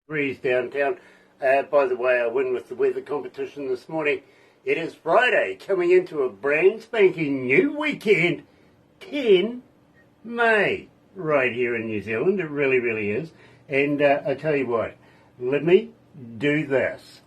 degrees downtown. By the way, I win with the weather competition this morning. It is Friday, coming into a brand spanking new weekend, 10 May, right here in New Zealand. It really, really is. And I tell you what, let me do this.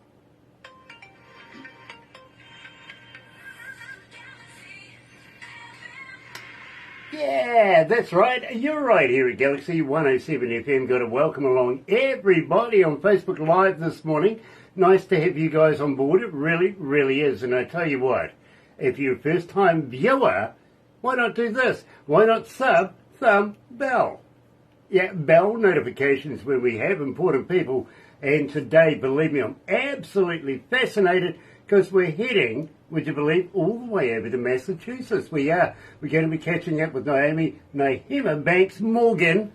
Yeah, that's right. You're right here at Galaxy 107 FM. Got to welcome along everybody on Facebook Live this morning. Nice to have you guys on board. It really, really is. And I tell you what, if you're a first-time viewer, why not do this? Why not sub, thumb, bell? Yeah, bell notifications when we have important people. And today, believe me, I'm absolutely fascinated because we're heading, would you believe, all the way over to Massachusetts. We are. We're going to be catching up with Naomi Nyhema, Banks Morgan,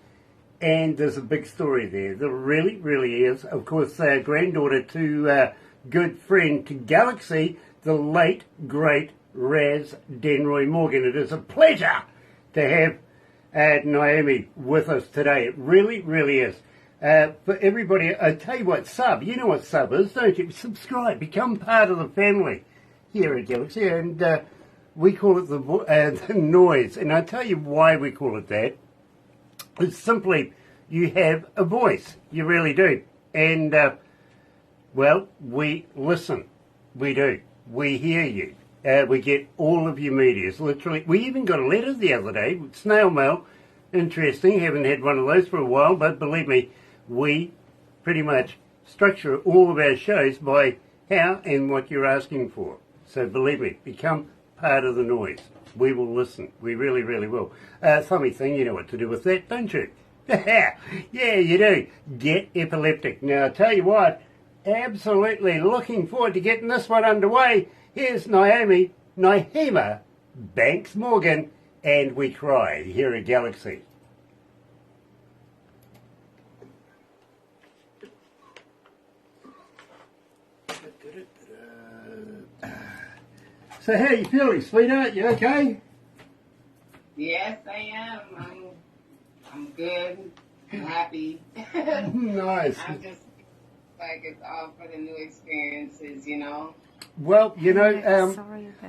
and there's a big story there. There really, really is. Of course, granddaughter to good friend to Galaxy, the late, great Raz Denroy Morgan. It is a pleasure to have Naomi with us today. It really, really is. For everybody, I tell you what, sub, you know what sub is, don't you? Subscribe, become part of the family here at Galaxy, and we call it the noise. And I tell you why we call it that. It's simply, you have a voice, you really do. And, well, we listen, we do. We hear you. We get all of your medias, literally. We even got a letter the other day, snail mail. Interesting, haven't had one of those for a while, but believe me, we pretty much structure all of our shows by how and what you're asking for. So believe me, become part of the noise. We will listen. We really, really will. Thummy thing, you know what to do with that, don't you? Yeah, you do. Get epileptic. Now, I tell you what, absolutely looking forward to getting this one underway. Here's Naomi Nyhema, Banks Morgan, and We Cry here at Galaxy. So how are you feeling, sweetheart? You okay? Yes, I am. I'm good. I'm happy. Nice. I'm just like it's all for the new experiences, you know. Well, you know,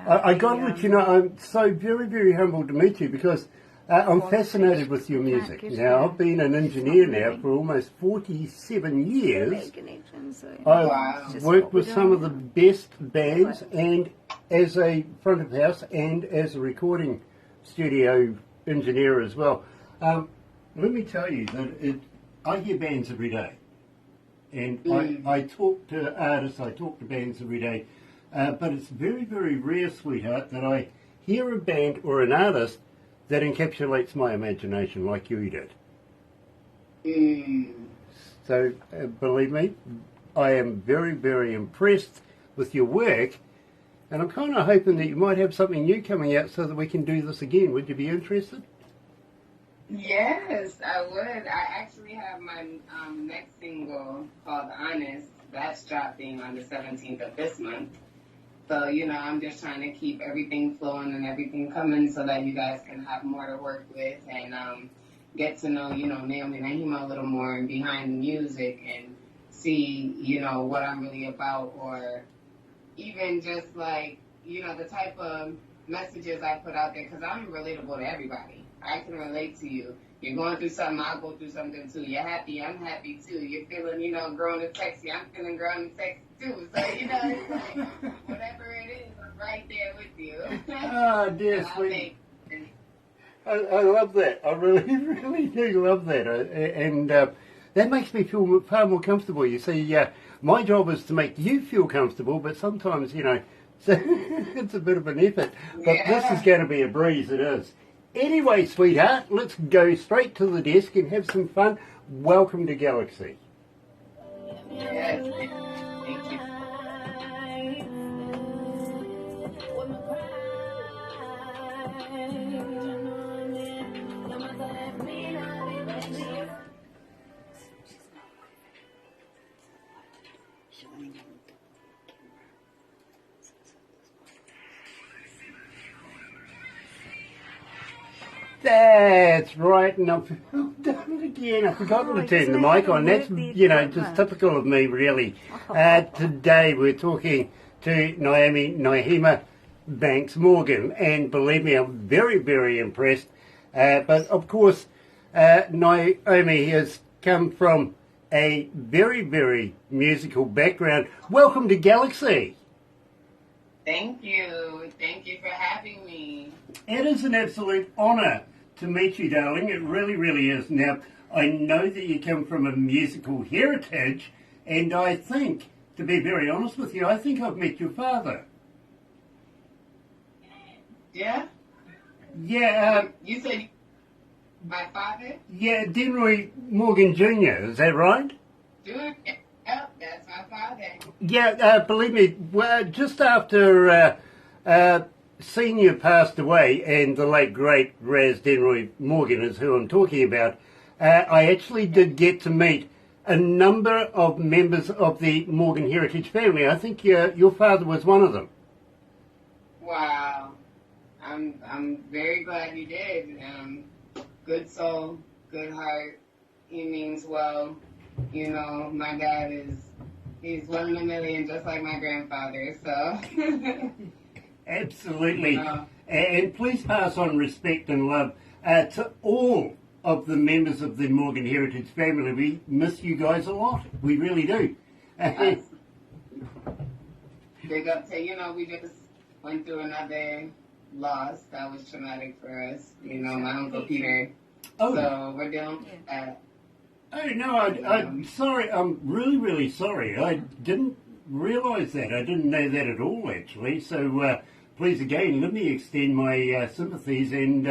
I got to let you know, I'm so very, very humbled to meet you because I'm fascinated with your music. Now, I've been an engineer now for almost 47 years. I've worked with some of the best bands and as a front of house and as a recording studio engineer as well. Let me tell you that I hear bands every day. And I talk to artists, I talk to bands every day. But it's very, very rare, sweetheart, that I hear a band or an artist that encapsulates my imagination like you did. So, believe me, I am very, very impressed with your work, and I'm kind of hoping that you might have something new coming out so that we can do this again. Would you be interested? Yes, I would. I actually have my next single called Honest. That's dropping on the 17th of this month. So, you know, I'm just trying to keep everything flowing and everything coming so that you guys can have more to work with and get to know, you know, Naomi Nyhema a little more and behind the music and see, you know, what I'm really about or even just like, you know, the type of messages I put out there because I'm relatable to everybody. I can relate to you. You're going through something, I'll go through something too. You're happy, I'm happy too. You're feeling, you know, grown and sexy, I'm feeling grown and sexy too. So, you know, it's like, whatever it is, I'm right there with you. Ah, dear sweet. I love that. I really, really do love that. And that makes me feel far more comfortable. You see, my job is to make you feel comfortable, but sometimes, you know, it's a bit of an effort. But this is going to be a breeze, it is. Anyway, sweetheart, let's go straight to the desk and have some fun. Welcome to Galaxy. Yes, thank you. That's right, and I've done it again. I've forgotten to turn the mic on. That's, just typical of me, really. Today we're talking to Naomi Nyhema Banks Morgan, and believe me, I'm very, very impressed. But of course, Naomi has come from a very, very musical background. Welcome to Galaxy. Thank you. Thank you for having me. It is an absolute honour to meet you, darling. It really, really is. Now, I know that you come from a musical heritage, and I think, to be very honest with you, I think I've met your father. Yeah? Yeah. You said my father? Yeah, Denroy Morgan Jr., is that right? Dude, yep, that's my father. Yeah, believe me, well, just after Senior passed away, and the late, great Raz Denroy Morgan is who I'm talking about, I actually did get to meet a number of members of the Morgan heritage family. I think your father was one of them. Wow. I'm very glad you did. Good soul, good heart. He means well. You know, my dad he's one in a million, just like my grandfather, so. Absolutely. And please pass on respect and love to all of the members of the Morgan heritage family. We miss you guys a lot. We really do. Big up to, we just went through another loss that was traumatic for us. My Uncle Peter. Oh. So we're dealing with that. Oh, no, I'm sorry. I'm really, really sorry. I didn't realise that. I didn't know that at all, actually. So please, again, let me extend my sympathies and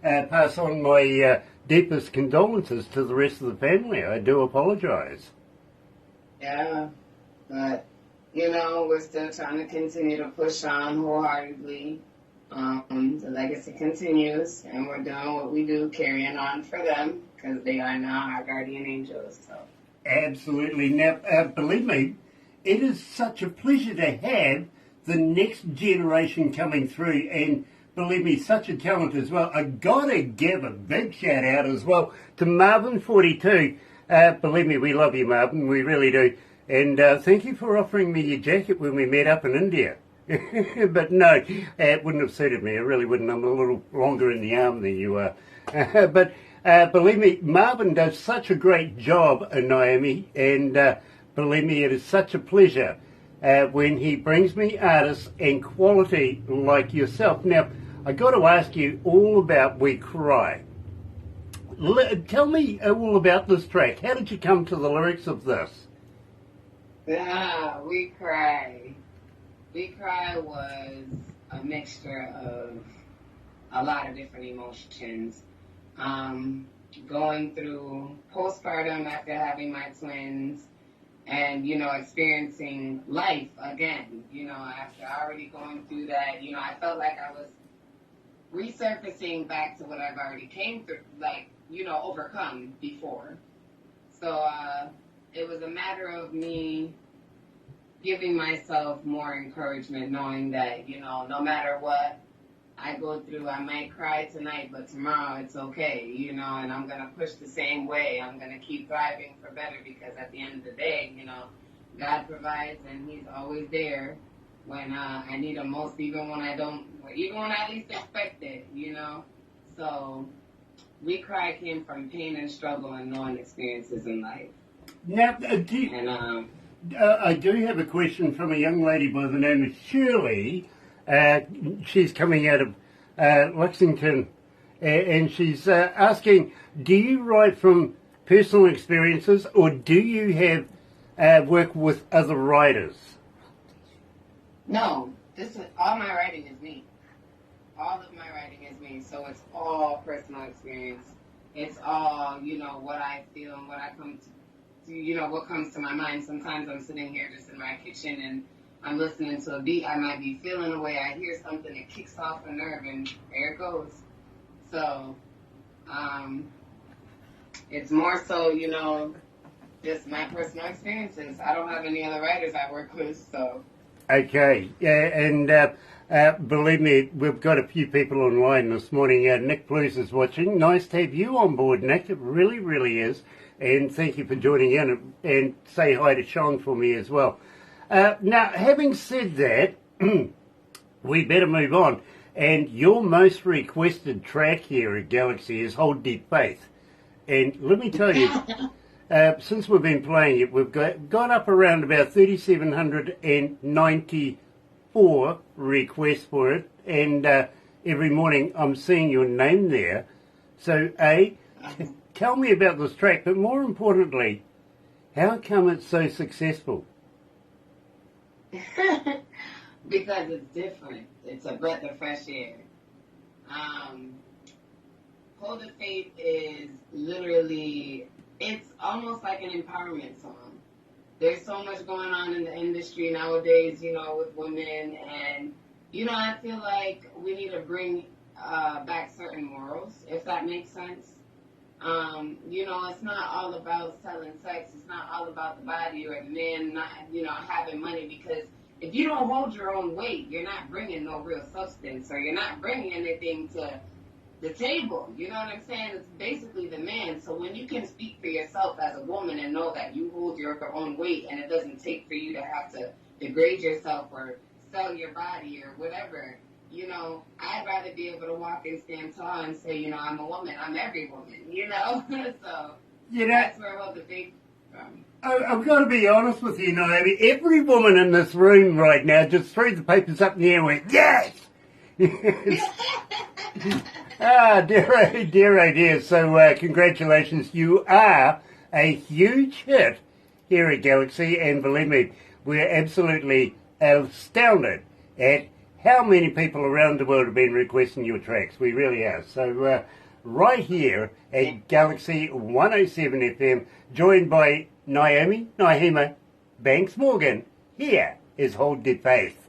pass on my deepest condolences to the rest of the family. I do apologise. Yeah, but, we're still trying to continue to push on wholeheartedly. The legacy continues, and we're doing what we do, carrying on for them, because they are now our guardian angels. So. Absolutely. Now, believe me, it is such a pleasure to have the next generation coming through, and believe me, such a talent as well. I gotta give a big shout out as well to Marvin42. Believe me, we love you, Marvin, we really do. And thank you for offering me your jacket when we met up in India. But no, it wouldn't have suited me. It really wouldn't. I'm a little longer in the arm than you are. But believe me, Marvin does such a great job, Naomi, and believe me, it is such a pleasure when he brings me artists and quality like yourself. Now, I got to ask you all about We Cry. Tell me all about this track. How did you come to the lyrics of this? We Cry. We Cry was a mixture of a lot of different emotions. Going through postpartum after having my twins and, experiencing life again, after already going through that, I felt like I was resurfacing back to what I've already came through, overcome before. So it was a matter of me giving myself more encouragement, knowing that, no matter what I go through, I might cry tonight, but tomorrow it's okay, and I'm going to push the same way. I'm going to keep thriving for better, because at the end of the day, God provides, and he's always there when I need him most, even when I least expect it, So We Cry came from pain and struggle and knowing experiences in life. Now, I do have a question from a young lady by the name of Shirley. She's coming out of Lexington, and she's asking, do you write from personal experiences, or do you have work with other writers? No, all my writing is me. All of my writing is me, so it's all personal experience. It's all, what I feel and what I come to, what comes to my mind. Sometimes I'm sitting here just in my kitchen and I'm listening to a beat. I might be feeling a way. I hear something that kicks off a nerve, and there it goes. So, it's more so, just my personal experiences. I don't have any other writers I work with, so. Okay, yeah, and Believe me, we've got a few people online this morning. Nick Blues is watching. Nice to have you on board, Nick. It really, really is. And thank you for joining in, and say hi to Sean for me as well. Now, having said that, we better move on. And your most requested track here at Galaxy is Hold Deep Faith. And let me tell you, since we've been playing it, we've got up around about 3,794 requests for it. And every morning I'm seeing your name there. So, tell me about this track, but more importantly, how come it's so successful? Because it's different. It's a breath of fresh air. Hold of Faith is literally, it's almost like an empowerment song. There's so much going on in the industry nowadays, with women, and, I feel like we need to bring back certain morals, if that makes sense. It's not all about selling sex. It's not all about the body or the man not, having money, because if you don't hold your own weight, you're not bringing no real substance, or you're not bringing anything to the table. You know what I'm saying? It's basically the man. So when you can speak for yourself as a woman and know that you hold your own weight, and it doesn't take for you to have to degrade yourself or sell your body or whatever, I'd rather be able to walk and stand tall and say, I'm a woman. I'm every woman, So that's where Hold the Faith from. I've got to be honest with you, Naomi. Every woman in this room right now just threw the papers up in the air and went, yes! Dear. So congratulations. You are a huge hit here at Galaxy, and believe me, we're absolutely astounded at how many people around the world have been requesting your tracks. We really are. So right here at Galaxy 107 FM, joined by Naomi Nyhema Banks Morgan, here is Hold Deep Faith.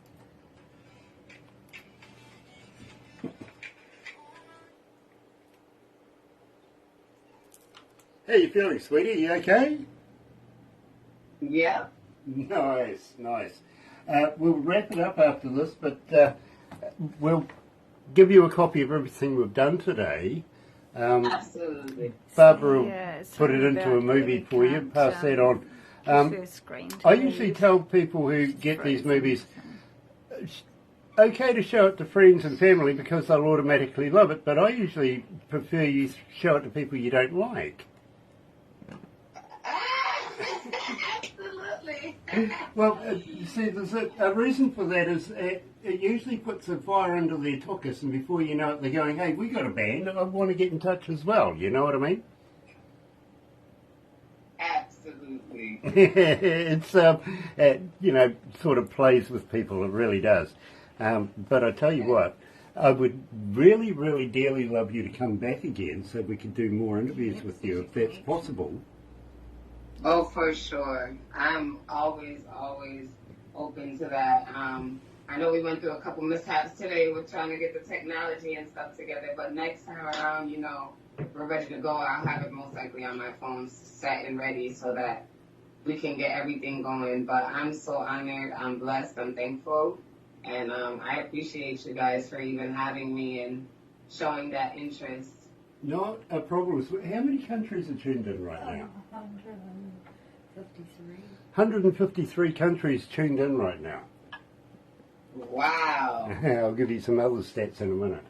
How you feeling, sweetie? You okay? Yeah. Nice. We'll wrap it up after this, but we'll give you a copy of everything we've done today. Absolutely. Barbara will put it into a movie for you, pass that on. I usually tell people who get these movies, it's okay to show it to friends and family because they'll automatically love it, but I usually prefer you show it to people you don't like. Absolutely. Well, you see, there's a reason for that is it usually puts a fire under their tuchus, and before you know it, they're going, hey, we got a band, I want to get in touch as well. You know what I mean? Absolutely. It's, sort of plays with people. It really does. But I tell you what, I would really, really dearly love you to come back again so we could do more interviews with you if that's possible. Oh, for sure. I'm always open to that. I know we went through a couple mishaps today with trying to get the technology and stuff together, but next time around, we're ready to go. I'll have it most likely on my phone set and ready so that we can get everything going. But I'm so honored. I'm blessed. I'm thankful. And I appreciate you guys for even having me and showing that interest. Not a problem. How many countries are tuned in right now? 153. 153 countries tuned in right now. Wow. I'll give you some other stats in a minute.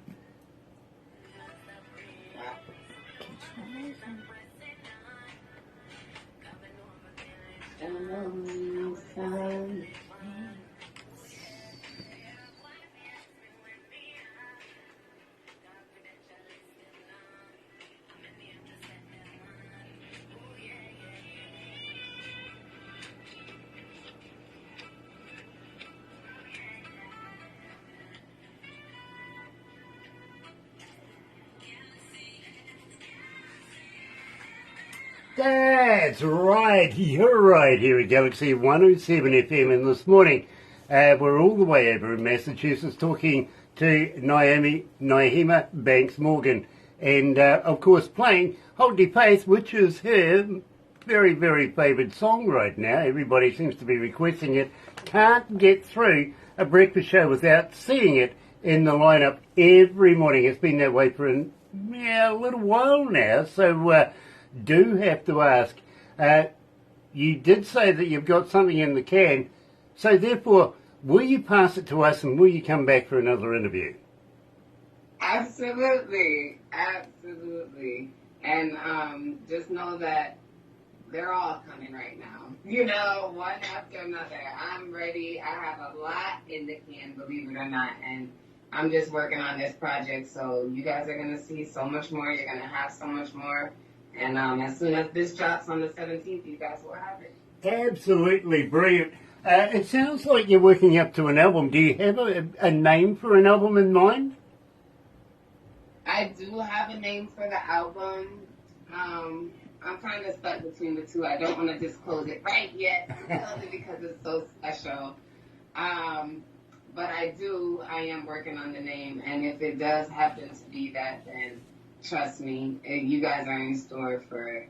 That's right, you're right here at Galaxy 107 FM, and this morning we're all the way over in Massachusetts talking to Naomi Nyhema Banks Morgan, and of course playing Hold Deep Faith, which is her very, very favoured song right now. Everybody seems to be requesting it. Can't get through a breakfast show without seeing it in the lineup every morning. It's been that way for a little while now, so do have to ask. You did say that you've got something in the can, so therefore, will you pass it to us and will you come back for another interview? Absolutely. And just know that they're all coming right now. You know, one after another. I'm ready. I have a lot in the can, believe it or not. And I'm just working on this project. So you guys are going to see so much more. You're going to have so much more. And as soon as this drops on the 17th, you guys will have it. Absolutely brilliant. It sounds like you're working up to an album. Do you have a name for an album in mind? I do have a name for the album. I'm kind of stuck between the two. I don't want to disclose it right yet because it's so special. But I am working on the name. And if it does happen to be that, then trust me, you guys are in store for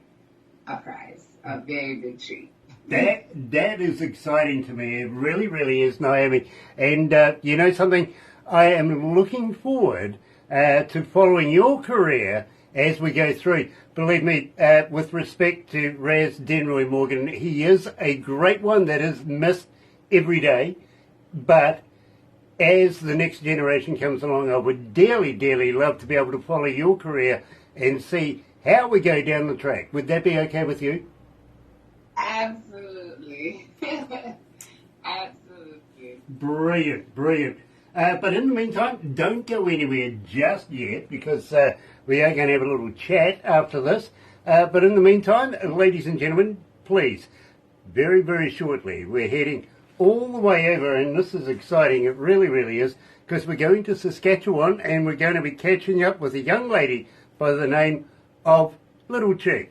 a prize, a very big treat. That is exciting to me. It really, really is, Naomi. And you know something? I am looking forward to following your career as we go through. Believe me, with respect to Raz Denroy Morgan, he is a great one that is missed every day. But as the next generation comes along, I would dearly, dearly love to be able to follow your career and see how we go down the track. Would that be okay with you? Absolutely. Absolutely. Brilliant. But in the meantime, don't go anywhere just yet because we are going to have a little chat after this. But in the meantime, ladies and gentlemen, please, very, very shortly, we're heading all the way over, and this is exciting. It really, really is, because we're going to Saskatchewan and we're going to be catching up with a young lady by the name of Little Chief.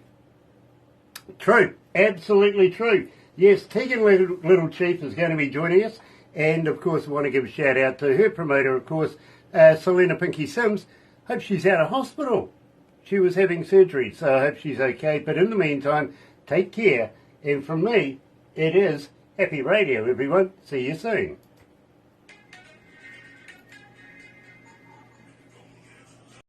True, absolutely true. Yes, Tegan Little Chief is going to be joining us, and of course, I want to give a shout out to her promoter, of course, Selena Pinky Sims. Hope she's out of hospital. She was having surgery, so I hope she's okay. But in the meantime, take care. And from me, it is Happy Radio, everyone. See you soon.